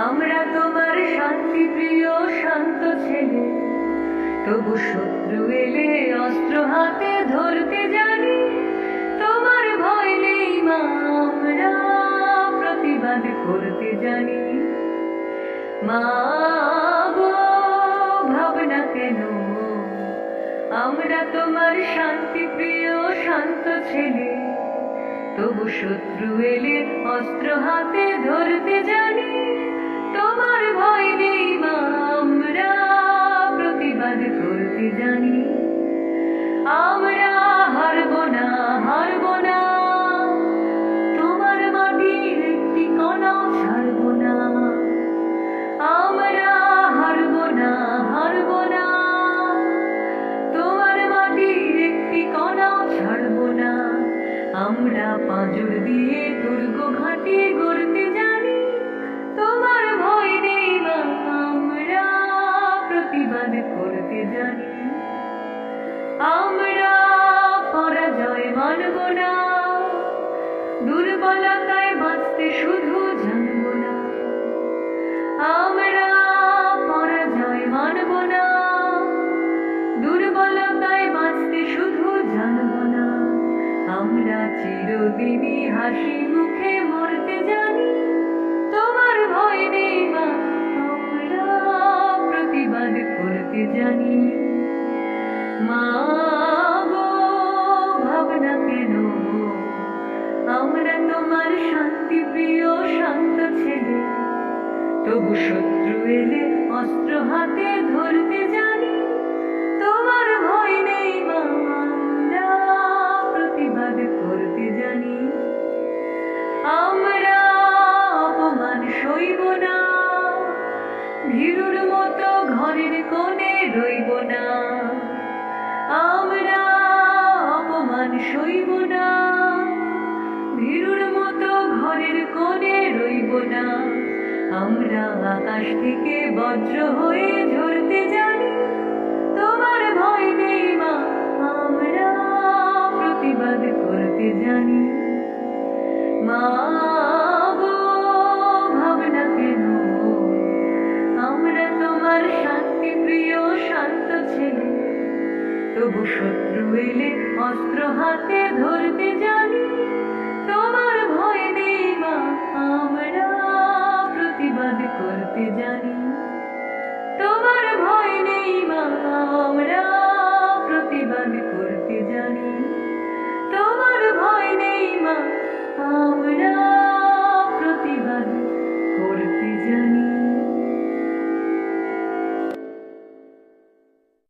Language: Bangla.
আমরা তোমার শান্তি প্রিয় শান্ত ছেলে, তবু শত্রু এলে অস্ত্র হাতে ধরতে জানি। তোমার ভয় নেই মা, আমরা প্রতিবাদ করতে জানি। মা গো, ভাবনা কেন, আমরা তোমার শান্তি প্রিয় শান্ত ছেলে, তবু শত্রু এলে অস্ত্র হাতে ধরতে জানি। তোমার ভয় নেই মা, আমরা প্রতিবাদ করতে জানি। আমরা হারব না, হারব না, তোমার মাটির একটি কণাও ছাড়ব না। আমরা হারব না, হারব না, তোমার মাটির একটি কণাও ছাড়ব না। আমরা পাঁজর দিয়ে দুর্গ ঘাঁটি গড়তে জানি। তোমার ভয় নেই মা, আমরা প্রতিবাদ করতে জানি। আমরা পরাজয় মানব না, দুর্বলতায় বাঁচতে শুধু জানব না। আমরা পরাজয় মানব না, দুর্বলতায় বাঁচতে শুধু জানব না। আমরা চিরদিনই হাসি মুখে মরতে জানি। তোমার ভয় নেই মা, আমরা প্রতিবাদ করতে জানি। মা গো, ভাবনা কেন, আমরা তোমার শান্তি প্রিয় শান্ত ছেলে, তবু শত্রু এলে অস্ত্র হাতে ধরতে জানি। তোমার ভয় নেই মা, আমরা প্রতিবাদ করতে জানি। আমরা অপমান সইব না, ভীরুর মতো ঘরের কোণে রইব না। আমরা অপমান সইব না, ভীরুর মতো ঘরের কোণে রইব না। আমরা আকাশ থেকে বজ্র হয়ে ঝরতে জানি। তোমার ভয় নেই মা, আমরা প্রতিবাদ করতে জানি। মা গো, ভাবনা কেন, আমরা তোমার শান্তি প্রিয় শান্ত ছেলে, তবু শত্রু এলে অস্ত্র হাতে ধরতে জানি। তোমার ভয় নেই মা, আমরা প্রতিবাদ করতে জানি। তোমার ভয় নেই মা, আমরা প্রতিবাদ করতে জানি। তোমার ভয় নেই মা, আমরা